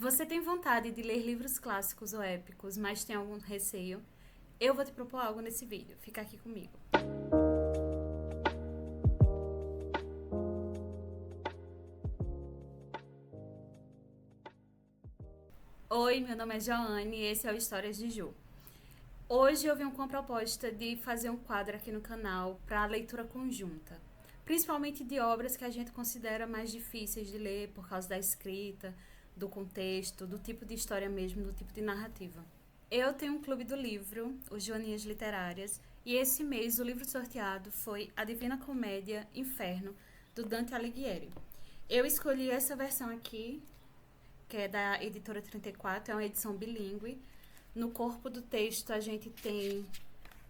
Você tem vontade de ler livros clássicos ou épicos, mas tem algum receio? Eu vou te propor algo nesse vídeo. Fica aqui comigo. Oi, meu nome é Joane e esse é o Histórias de Ju. Hoje eu venho com a proposta de fazer um quadro aqui no canal para leitura conjunta, principalmente de obras que a gente considera mais difíceis de ler por causa da escrita, do contexto, do tipo de história mesmo, do tipo de narrativa. Eu tenho um clube do livro, os Joaninhas Literárias, e esse mês o livro sorteado foi A Divina Comédia Inferno, do Dante Alighieri. Eu escolhi essa versão aqui, que é da editora 34, é uma edição bilíngue. No corpo do texto a gente tem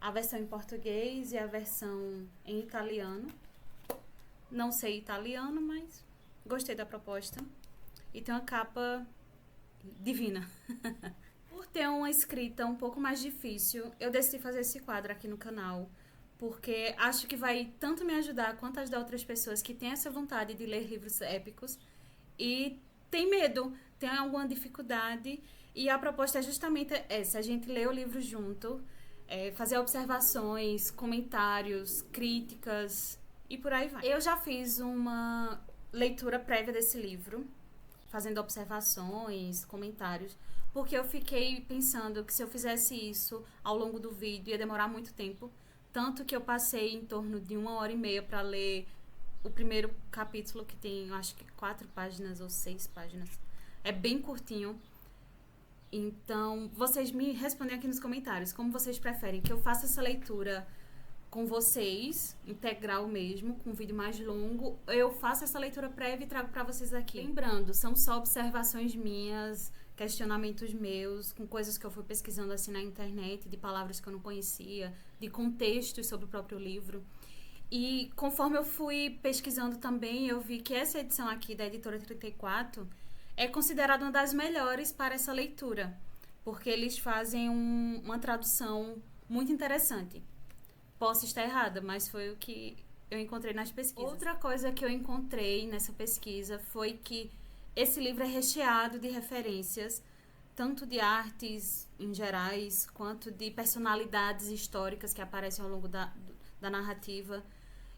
a versão em português e a versão em italiano. Não sei italiano, mas gostei da proposta. E tem uma capa divina. Por ter uma escrita um pouco mais difícil, eu decidi fazer esse quadro aqui no canal, porque acho que vai tanto me ajudar quanto ajudar outras pessoas que têm essa vontade de ler livros épicos e tem medo, tem alguma dificuldade. E a proposta é justamente essa: a gente lê o livro junto, fazer observações, comentários, críticas e por aí vai. Eu já fiz uma leitura prévia desse livro, fazendo observações, comentários, porque eu fiquei pensando que se eu fizesse isso ao longo do vídeo ia demorar muito tempo, tanto que eu passei em torno de 1h30 para ler o primeiro capítulo, que tem, acho que 4 páginas ou 6 páginas. É bem curtinho. Então, vocês me respondem aqui nos comentários como vocês preferem que eu faça essa leitura com vocês, integral mesmo, com um vídeo mais longo. Eu faço essa leitura prévia e trago para vocês aqui. Lembrando, são só observações minhas, questionamentos meus, com coisas que eu fui pesquisando assim na internet, de palavras que eu não conhecia, de contextos sobre o próprio livro. E conforme eu fui pesquisando também, eu vi que essa edição aqui da editora 34 é considerada uma das melhores para essa leitura, porque eles fazem uma tradução muito interessante. Posso estar errada, mas foi o que eu encontrei nas pesquisas. Outra coisa que eu encontrei nessa pesquisa foi que esse livro é recheado de referências, tanto de artes em gerais, quanto de personalidades históricas que aparecem ao longo da narrativa.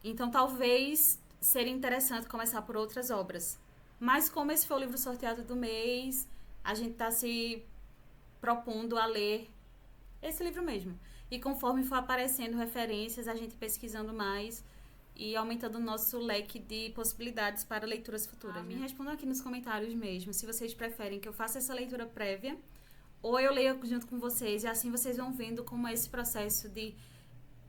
Então, talvez seria interessante começar por outras obras. Mas como esse foi o livro sorteado do mês, a gente está se propondo a ler esse livro mesmo. E conforme for aparecendo referências, a gente pesquisando mais e aumentando o nosso leque de possibilidades para leituras futuras. Me respondam aqui nos comentários mesmo se vocês preferem que eu faça essa leitura prévia ou eu leia junto com vocês, e assim vocês vão vendo como é esse processo de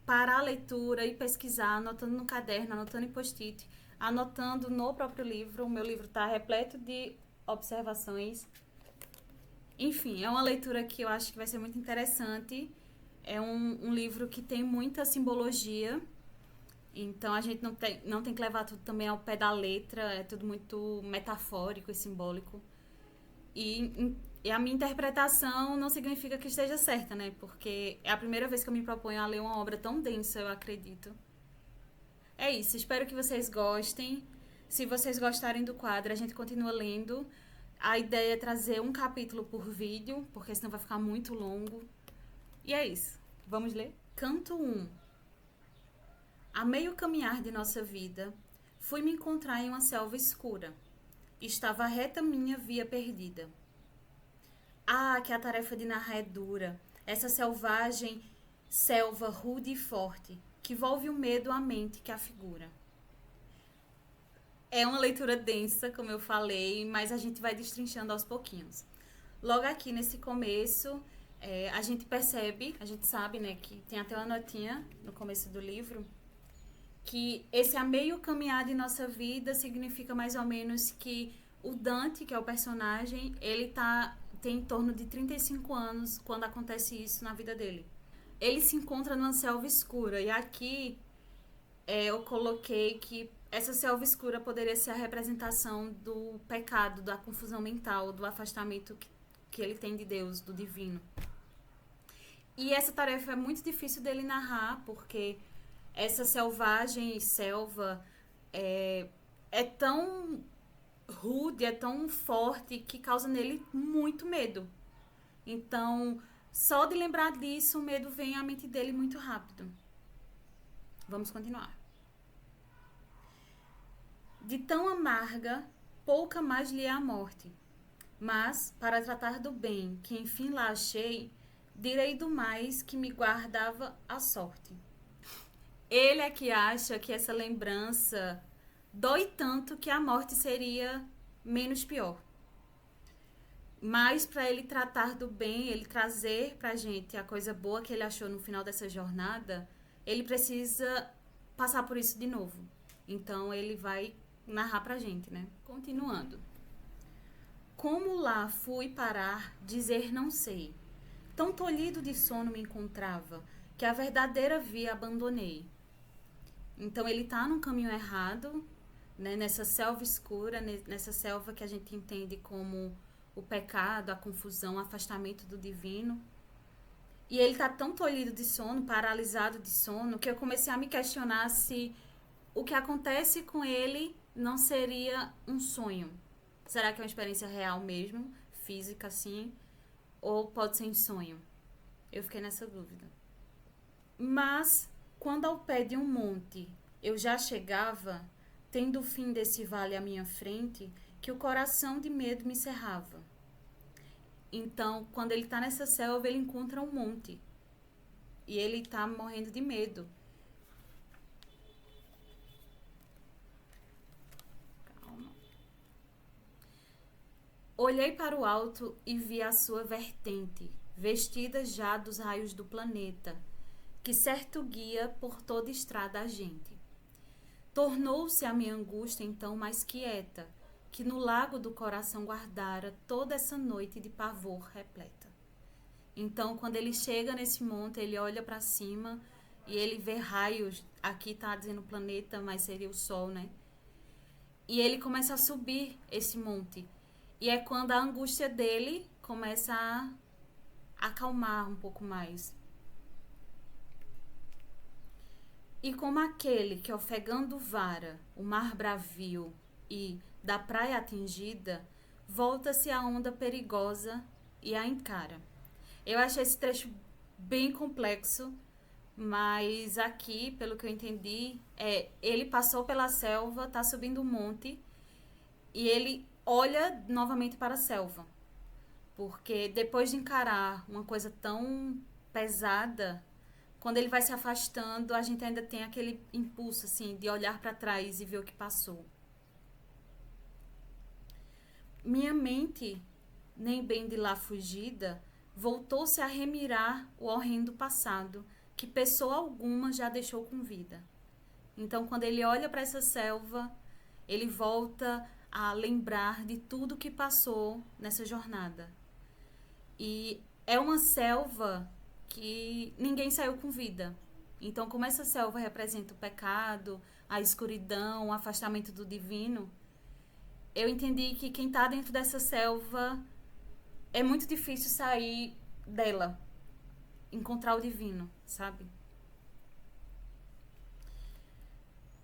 parar a leitura e pesquisar, anotando no caderno, anotando em post-it, anotando no próprio livro. O meu livro está repleto de observações. Enfim, é uma leitura que eu acho que vai ser muito interessante. É um livro que tem muita simbologia, então a gente não tem que levar tudo também ao pé da letra, é tudo muito metafórico e simbólico. E a minha interpretação não significa que esteja certa, né? Porque é a primeira vez que eu me proponho a ler uma obra tão densa, eu acredito. É isso, espero que vocês gostem. Se vocês gostarem do quadro, a gente continua lendo. A ideia é trazer um capítulo por vídeo, porque senão vai ficar muito longo. E é isso. Vamos ler? Canto 1. A meio caminhar de nossa vida, fui me encontrar em uma selva escura. Estava reta minha via perdida. Ah, que a tarefa de narrar é dura. Essa selvagem selva rude e forte, que volve o medo à mente que a figura. É uma leitura densa, como eu falei, mas a gente vai destrinchando aos pouquinhos. Logo aqui nesse começo, a gente percebe, a gente sabe, né, que tem até uma notinha no começo do livro, que esse a meio caminhar de nossa vida significa mais ou menos que o Dante, que é o personagem, ele tem em torno de 35 anos quando acontece isso na vida dele. Ele se encontra numa selva escura, e aqui eu coloquei que essa selva escura poderia ser a representação do pecado, da confusão mental, do afastamento que ele tem de Deus, do divino. E essa tarefa é muito difícil dele narrar, porque essa selvagem selva é tão rude, é tão forte que causa nele muito medo. Então, só de lembrar disso, o medo vem à mente dele muito rápido. Vamos continuar. De tão amarga, pouca mais lhe é a morte. Mas, para tratar do bem que enfim lá achei, direi do mais que me guardava a sorte. Ele é que acha que essa lembrança dói tanto que a morte seria menos pior. Mas para ele tratar do bem, ele trazer pra gente a coisa boa que ele achou no final dessa jornada, ele precisa passar por isso de novo. Então ele vai narrar pra gente, né? Continuando. Como lá fui parar, dizer não sei. Tão tolhido de sono me encontrava, que a verdadeira via abandonei. Então ele tá num caminho errado, né? Nessa selva escura, nessa selva que a gente entende como o pecado, a confusão, o afastamento do divino. E ele tá tão tolhido de sono, paralisado de sono, que eu comecei a me questionar se o que acontece com ele não seria um sonho. Será que é uma experiência real mesmo, física assim, ou pode ser um sonho? Eu fiquei nessa dúvida. Mas, quando ao pé de um monte eu já chegava, tendo o fim desse vale à minha frente, que o coração de medo me cerrava. Então, quando ele tá nessa selva, ele encontra um monte. E ele tá morrendo de medo. Calma. Olhei para o alto e vi a sua vertente, vestida já dos raios do planeta, que certo guia por toda estrada a gente. Tornou-se a minha angústia então mais quieta, que no lago do coração guardara toda essa noite de pavor repleta. Então, quando ele chega nesse monte, ele olha para cima e ele vê raios. Aqui tá dizendo planeta, mas seria o sol, né? E ele começa a subir esse monte. E é quando a angústia dele começa a acalmar um pouco mais. E como aquele que ofegando vara o mar bravio e, da praia atingida, volta-se a onda perigosa e a encara. Eu achei esse trecho bem complexo, mas aqui, pelo que eu entendi, ele passou pela selva, tá subindo um monte e ele olha novamente para a selva. Porque depois de encarar uma coisa tão pesada, quando ele vai se afastando, a gente ainda tem aquele impulso assim de olhar para trás e ver o que passou. Minha mente, nem bem de lá fugida, voltou-se a remirar o horrendo passado, que pessoa alguma já deixou com vida. Então, quando ele olha para essa selva, ele volta a lembrar de tudo que passou nessa jornada. E é uma selva que ninguém saiu com vida. Então, como essa selva representa o pecado, a escuridão, o afastamento do divino, eu entendi que quem está dentro dessa selva é muito difícil sair dela, encontrar o divino, sabe?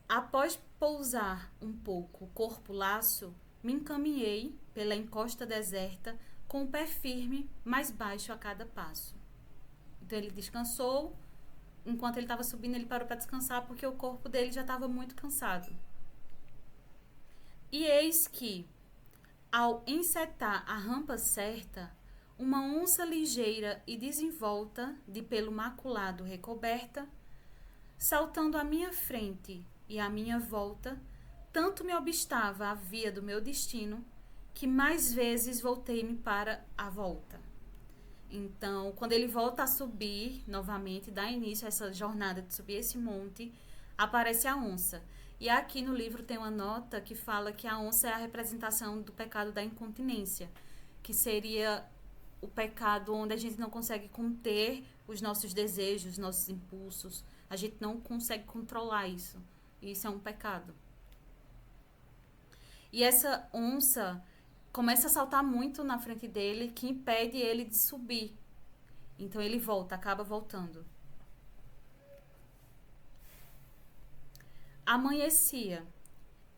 Após pousar um pouco o corpo laço, me encaminhei pela encosta deserta com o pé firme, mais baixo a cada passo. Então ele descansou, enquanto ele estava subindo ele parou para descansar porque o corpo dele já estava muito cansado. E eis que, ao encetar a rampa certa, uma onça ligeira e desenvolta, de pelo maculado recoberta, saltando à minha frente e à minha volta, tanto me obstava a via do meu destino, que mais vezes voltei-me para a volta. Então, quando ele volta a subir novamente, dá início a essa jornada de subir esse monte, aparece a onça. E aqui no livro tem uma nota que fala que a onça é a representação do pecado da incontinência, que seria o pecado onde a gente não consegue conter os nossos desejos, os nossos impulsos. A gente não consegue controlar isso. E isso é um pecado. E essa onça começa a saltar muito na frente dele, que impede ele de subir. Então ele volta, acaba voltando. Amanhecia,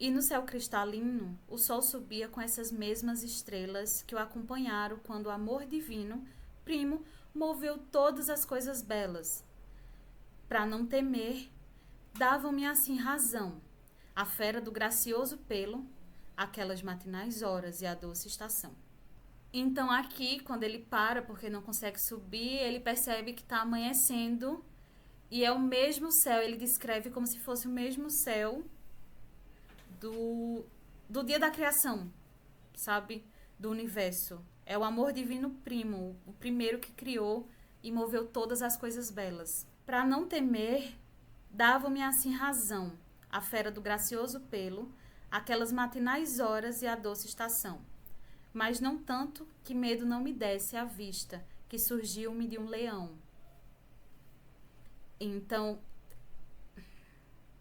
E no céu cristalino, o sol subia com essas mesmas estrelas que o acompanharam quando o amor divino, primo, moveu todas as coisas belas. Para não temer, davam-me assim razão, a fera do gracioso pelo, aquelas matinais horas e a doce estação. Então aqui, quando ele para porque não consegue subir, ele percebe que está amanhecendo e é o mesmo céu, ele descreve como se fosse o mesmo céu do dia da criação, sabe? Do universo. É o amor divino primo, o primeiro que criou e moveu todas as coisas belas. Para não temer, dava-me assim razão, a fera do gracioso pelo, aquelas matinais horas e a doce estação. Mas não tanto que medo não me desse à vista, que surgiu-me de um leão. Então,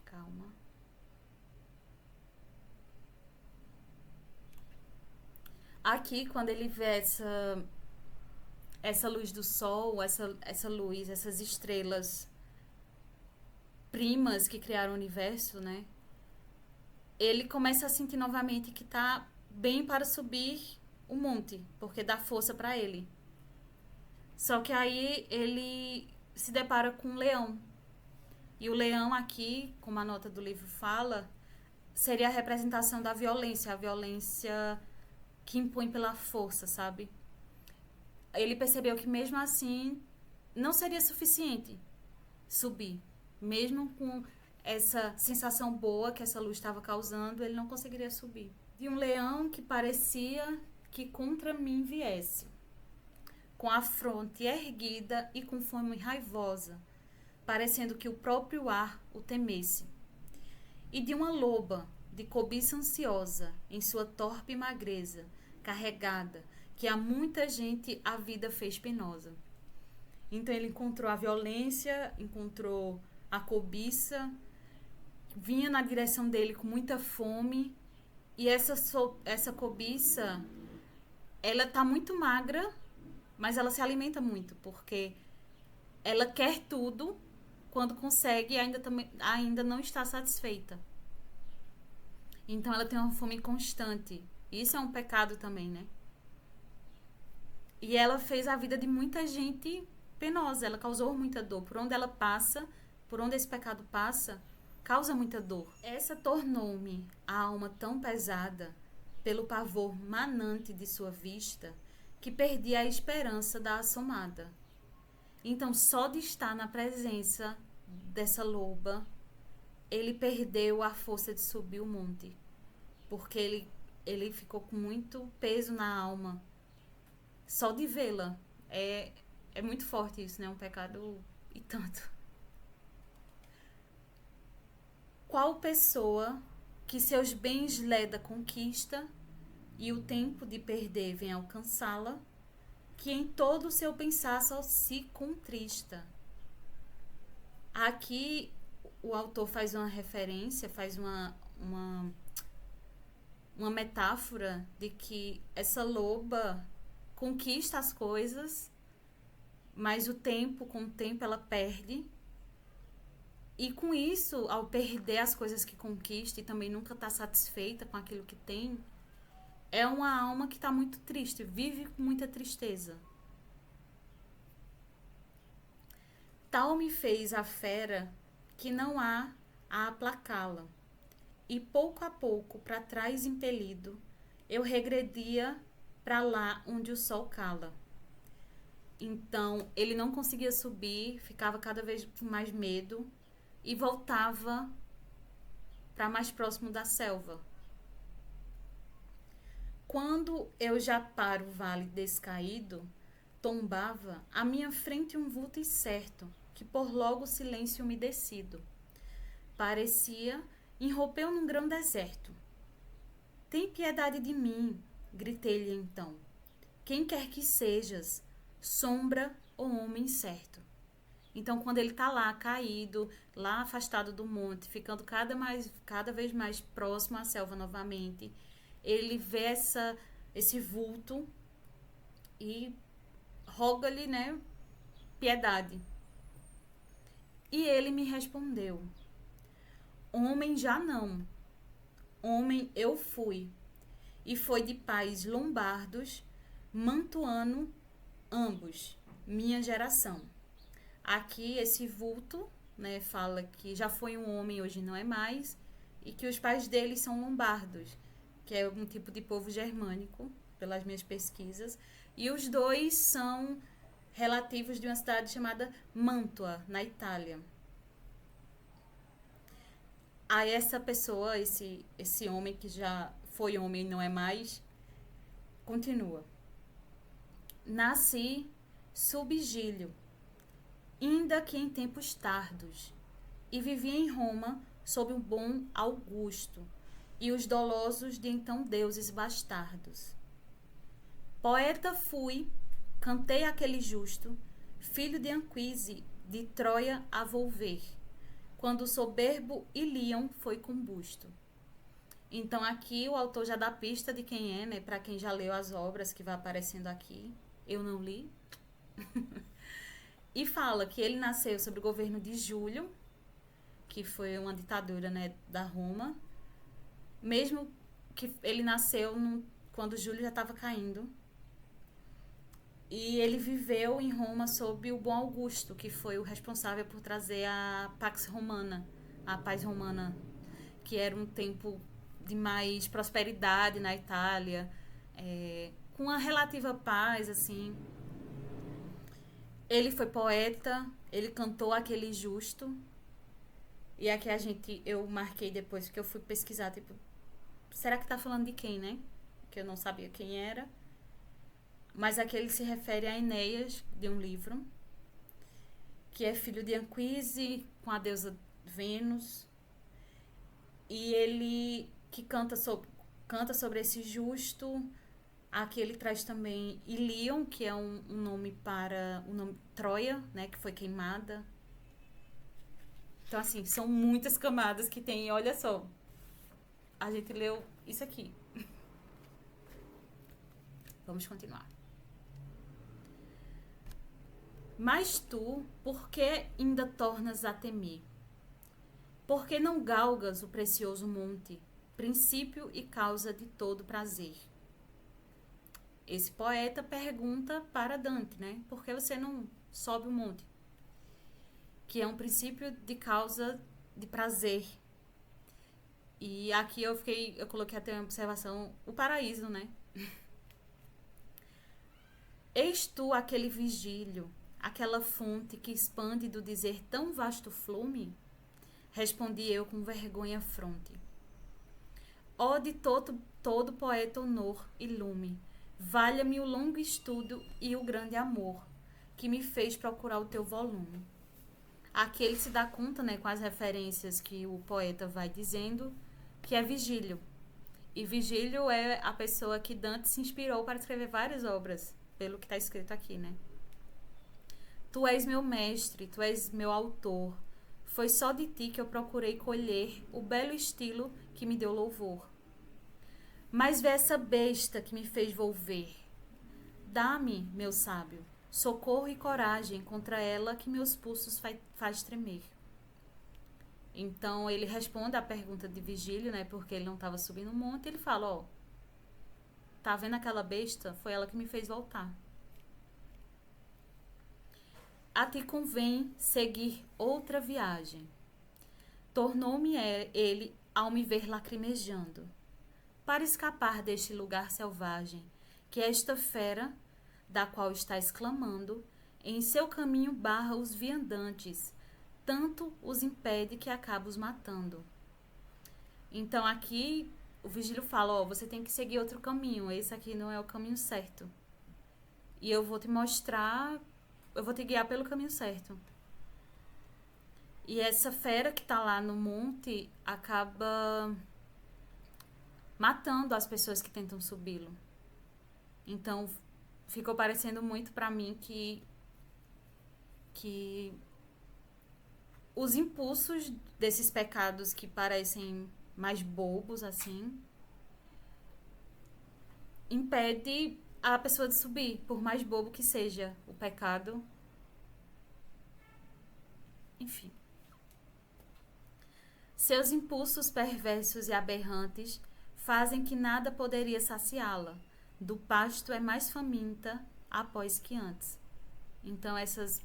calma. Aqui, quando ele vê essa luz do sol, essa luz, essas estrelas primas que criaram o universo, né? Ele começa a sentir novamente que tá bem para subir o monte, porque dá força para ele. Só que aí ele se depara com um leão. E o leão aqui, como a nota do livro fala, seria a representação da violência, a violência que impõe pela força, sabe? Ele percebeu que mesmo assim não seria suficiente subir. Mesmo com essa sensação boa que essa luz estava causando, ele não conseguiria subir. De um leão que parecia que contra mim viesse, com a fronte erguida e com fome raivosa, parecendo que o próprio ar o temesse. E de uma loba, de cobiça ansiosa, em sua torpe magreza, carregada, que a muita gente a vida fez penosa. Então ele encontrou a violência, encontrou a cobiça, vinha na direção dele com muita fome, e essa cobiça, ela tá muito magra, mas ela se alimenta muito, porque ela quer tudo, quando consegue ainda não está satisfeita. Então ela tem uma fome constante. Isso é um pecado também, né? E ela fez a vida de muita gente penosa, ela causou muita dor. Por onde ela passa, por onde esse pecado passa, causa muita dor. Essa tornou-me a alma tão pesada, pelo pavor manante de sua vista, que perdi a esperança da assomada. Então, só de estar na presença dessa loba, ele perdeu a força de subir o monte. Porque ele ficou com muito peso na alma. Só de vê-la. É muito forte isso, né? Um pecado e tanto. Qual pessoa que seus bens leda conquista e o tempo de perder vem alcançá-la, que em todo o seu pensar só se contrista. Aqui o autor faz uma referência, faz uma metáfora de que essa loba conquista as coisas, mas com o tempo ela perde. E com isso, ao perder as coisas que conquista e também nunca está satisfeita com aquilo que tem, é uma alma que está muito triste, vive com muita tristeza. Tal me fez a fera que não há a aplacá-la, e pouco a pouco, para trás impelido, eu regredia para lá onde o sol cala. Então, ele não conseguia subir, ficava cada vez com mais medo e voltava para mais próximo da selva. Quando eu já para o vale descaído, tombava à minha frente um vulto incerto, que por logo o silêncio umedecido parecia enroupeu num grão deserto. Tem piedade de mim, gritei-lhe então. Quem quer que sejas, sombra ou homem certo. Então, quando ele está lá, caído, lá afastado do monte, ficando cada vez mais próximo à selva novamente, ele vê esse vulto e roga-lhe, né, piedade. E ele me respondeu: homem já não, homem eu fui, e foi de pais lombardos, mantuano ambos, minha geração. Aqui esse vulto, né, fala que já foi um homem, hoje não é mais, e que os pais dele são lombardos, que é um tipo de povo germânico, pelas minhas pesquisas, e os dois são relativos de uma cidade chamada Mantua, na Itália. Aí essa pessoa, esse homem que já foi homem e não é mais, continua. Nasci sob Gílio, ainda que em tempos tardos, e vivi em Roma sob o bom Augusto e os dolosos de então deuses bastardos. Poeta fui, cantei aquele justo, filho de Anquise, de Troia a volver, quando o soberbo Ilion foi combusto. Então aqui o autor já dá pista de quem é, né? Para quem já leu as obras que vai aparecendo aqui. Eu não li. E fala que ele nasceu sob o governo de Júlio, que foi uma ditadura, né, da Roma. Mesmo que ele nasceu quando Júlio já estava caindo. E ele viveu em Roma sob o bom Augusto, que foi o responsável por trazer a Pax Romana, a paz romana, que era um tempo de mais prosperidade na Itália, com uma relativa paz, assim. Ele foi poeta, ele cantou aquele justo. E aqui eu marquei depois, porque eu fui pesquisar, tipo, será que tá falando de quem, né? Que eu não sabia quem era. Mas aqui ele se refere a Enéas, de um livro, que é filho de Anquise, com a deusa Vênus. E ele que canta sobre esse justo. Aqui ele traz também Ilion, que é um nome para o nome Troia, né, que foi queimada. Então, assim, são muitas camadas que tem. Olha só, a gente leu isso aqui. Vamos continuar. Mas tu, por que ainda tornas a temer? Por que não galgas o precioso monte, princípio e causa de todo prazer? Esse poeta pergunta para Dante, né? Por que você não sobe o monte? Que é um princípio de causa de prazer. E aqui eu coloquei até uma observação, o paraíso, né? Eis tu aquele vigílio, aquela fonte que expande do dizer tão vasto flume? Respondi eu com vergonha fronte. Ó de todo poeta honor e lume, valha-me o longo estudo e o grande amor, que me fez procurar o teu volume. Aqui ele se dá conta, né, com as referências que o poeta vai dizendo, que é Vigílio. E Vigílio é a pessoa que Dante se inspirou para escrever várias obras, pelo que está escrito aqui, né? Tu és meu mestre, tu és meu autor. Foi só de ti que eu procurei colher o belo estilo que me deu louvor. Mas vê essa besta que me fez volver. Dá-me, meu sábio, socorro e coragem contra ela que meus pulsos faz tremer. Então ele responde à pergunta de Vigílio, né? Porque ele não estava subindo o monte. Ele fala, ó, tá vendo aquela besta? Foi ela que me fez voltar. A ti convém seguir outra viagem. Tornou-me ele ao me ver lacrimejando, para escapar deste lugar selvagem, que esta fera, da qual está exclamando, em seu caminho barra os viandantes, tanto os impede que acaba os matando. Então aqui o Vigílio fala, ó, você tem que seguir outro caminho, esse aqui não é o caminho certo. E eu vou te mostrar, eu vou te guiar pelo caminho certo. E essa fera que tá lá no monte acaba matando as pessoas que tentam subi-lo. Então ficou parecendo muito pra mim que os impulsos desses pecados que parecem mais bobos assim impede a pessoa de subir, por mais bobo que seja o pecado. Enfim. Seus impulsos perversos e aberrantes fazem que nada poderia saciá-la. Do pasto é mais faminta após que antes. Então essas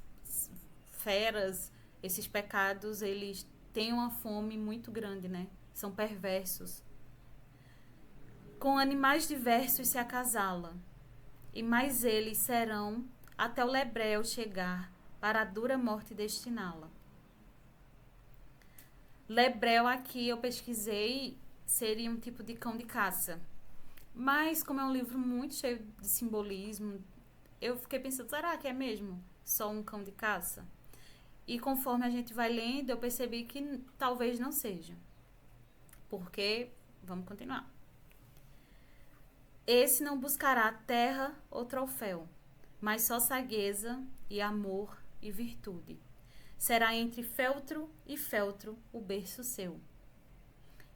feras, esses pecados, eles têm uma fome muito grande, né? São perversos. Com animais diversos se acasala, e mais eles serão até o lebrel chegar para a dura morte destiná-la. Lebrel aqui eu pesquisei, seria um tipo de cão de caça. Mas como é um livro muito cheio de simbolismo, eu fiquei pensando, será que é mesmo só um cão de caça? E conforme a gente vai lendo, eu percebi que talvez não seja. Porque, vamos continuar. Esse não buscará terra ou troféu, mas só sagueza e amor e virtude. Será entre feltro e feltro o berço seu.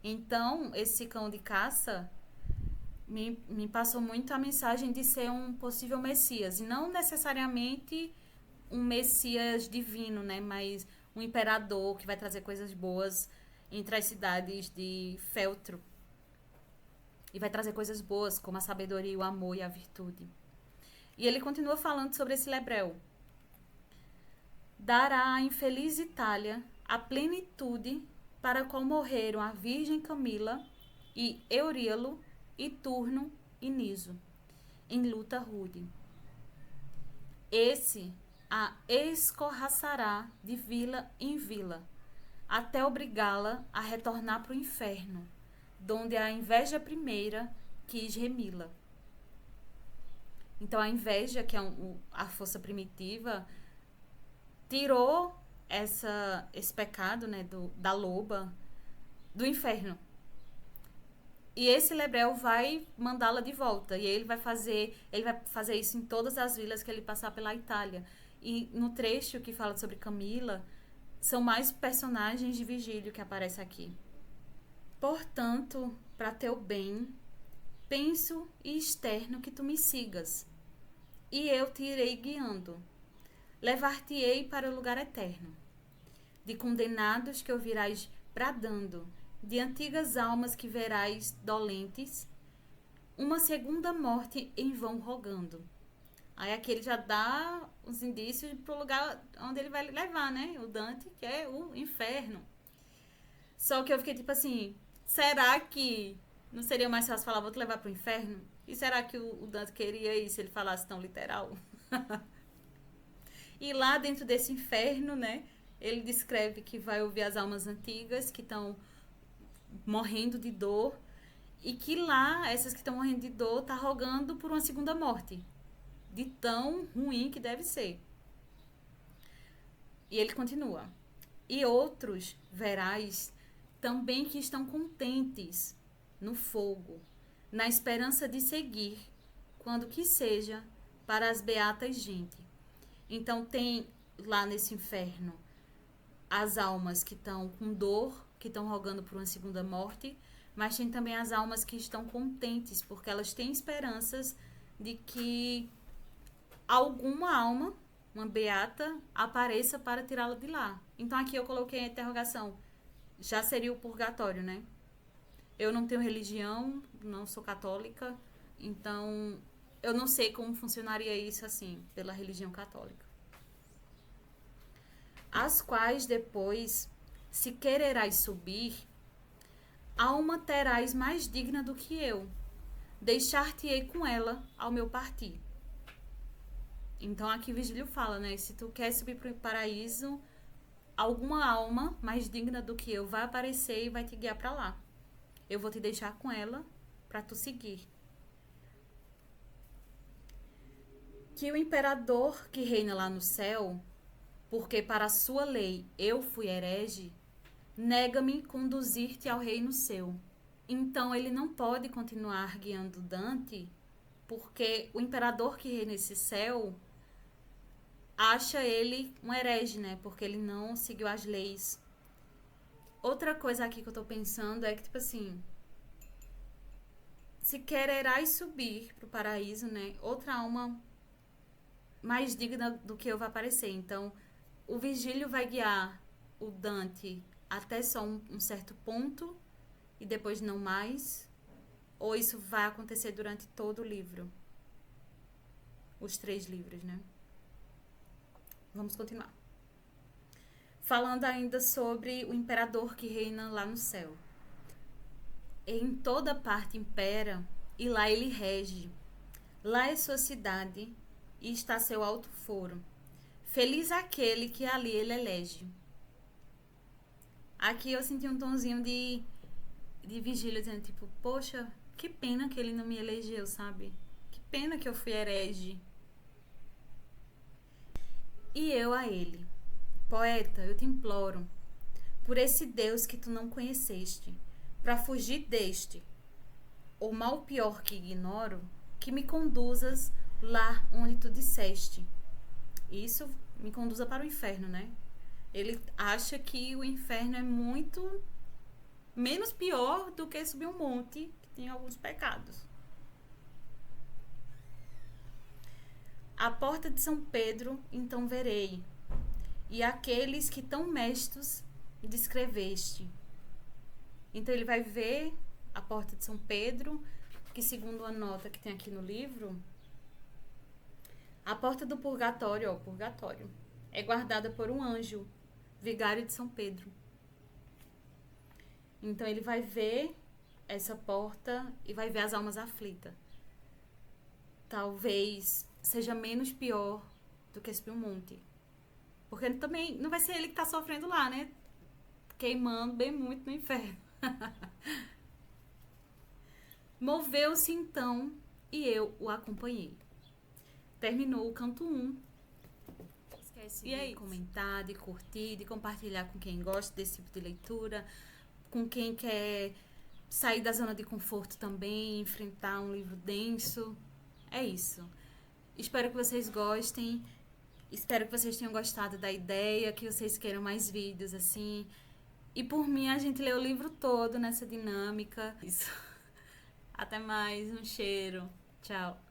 Então, esse cão de caça me passou muito a mensagem de ser um possível Messias. E não necessariamente um Messias divino, né? Mas um imperador que vai trazer coisas boas entre as cidades de feltro. E vai trazer coisas boas, como a sabedoria, o amor e a virtude. E ele continua falando sobre esse lebrel. Dará à infeliz Itália a plenitude para a qual morreram a Virgem Camila e Euríalo e Turno e Niso, em luta rude. Esse a escorraçará de vila em vila, até obrigá-la a retornar para o inferno, donde a inveja primeira quis remi-la. Então a inveja, que é a força primitiva, tirou esse pecado, né, da loba do inferno. E esse lebrel vai mandá-la de volta. E ele vai fazer isso em todas as vilas que ele passar pela Itália. E no trecho que fala sobre Camila, são mais personagens de Virgílio que aparecem aqui. Portanto, para teu bem, penso e externo que tu me sigas, e eu te irei guiando. Levar-te-ei para o lugar eterno. De condenados que ouvirás bradando, de antigas almas que verás dolentes, uma segunda morte em vão rogando. Aí aqui ele já dá os indícios para o lugar onde ele vai levar, né? O Dante, que é o inferno. Só que eu fiquei tipo assim, será que não seria mais fácil falar, vou te levar para o inferno? E será que o Dante queria isso se ele falasse tão literal? E lá dentro desse inferno, né, ele descreve que vai ouvir as almas antigas que estão morrendo de dor e que lá, essas que estão morrendo de dor, tá rogando por uma segunda morte, de tão ruim que deve ser. E ele continua. E outros verás também que estão contentes no fogo, na esperança de seguir, quando que seja, para as beatas gente. Então tem lá nesse inferno as almas que estão com dor, que estão rogando por uma segunda morte, mas tem também as almas que estão contentes, porque elas têm esperanças de que alguma alma, uma beata, apareça para tirá-la de lá. Então aqui eu coloquei a interrogação, já seria o purgatório, né? Eu não tenho religião, não sou católica, então eu não sei como funcionaria isso assim, pela religião católica. As quais depois, se quererás subir, alma terás mais digna do que eu, deixar-te-ei com ela ao meu partir. Então aqui Virgílio fala, né, se tu quer subir para o paraíso, alguma alma mais digna do que eu vai aparecer e vai te guiar para lá. Eu vou te deixar com ela para tu seguir. Que o imperador que reina lá no céu, porque para a sua lei eu fui herege, nega-me conduzir-te ao reino seu. Então ele não pode continuar guiando Dante, porque o imperador que reina nesse céu acha ele um herege, né? Porque ele não seguiu as leis. Outra coisa aqui que eu tô pensando é que, tipo assim, se quererás subir pro paraíso, né? Outra alma mais digna do que eu vai aparecer. Então, o Virgílio vai guiar o Dante até só um certo ponto e depois não mais? Ou isso vai acontecer durante todo o livro? Os 3 livros, né? Vamos continuar. Falando ainda sobre o imperador que reina lá no céu. Em toda parte impera, e lá ele rege. Lá é sua cidade, e está seu alto foro. Feliz aquele que ali ele elege. Aqui eu senti um tonzinho de Vigília, dizendo tipo, poxa, que pena que ele não me elegeu, sabe? Que pena que eu fui herege. E eu a ele, poeta, eu te imploro, por esse Deus que tu não conheceste, para fugir deste, ou mal pior que ignoro, que me conduzas lá onde tu disseste. Isso me conduza para o inferno, né? Ele acha que o inferno é muito menos pior do que subir um monte que tem alguns pecados. A porta de São Pedro então verei, e aqueles que tão mestos descreveste. Então ele vai ver a porta de São Pedro, que segundo a nota que tem aqui no livro, a porta do purgatório, ó, o purgatório, é guardada por um anjo, vigário de São Pedro. Então ele vai ver essa porta e vai ver as almas aflitas. Talvez seja menos pior do que subir um monte. Porque também não vai ser ele que tá sofrendo lá, né? Queimando bem muito no inferno. Moveu-se então e eu o acompanhei. Terminou o canto 1. Esquece de comentar, de curtir, de compartilhar com quem gosta desse tipo de leitura, com quem quer sair da zona de conforto também, enfrentar um livro denso. É isso. Espero que vocês gostem. Espero que vocês tenham gostado da ideia, que vocês queiram mais vídeos assim. E por mim, a gente lê o livro todo nessa dinâmica. Isso. Até mais, um cheiro. Tchau.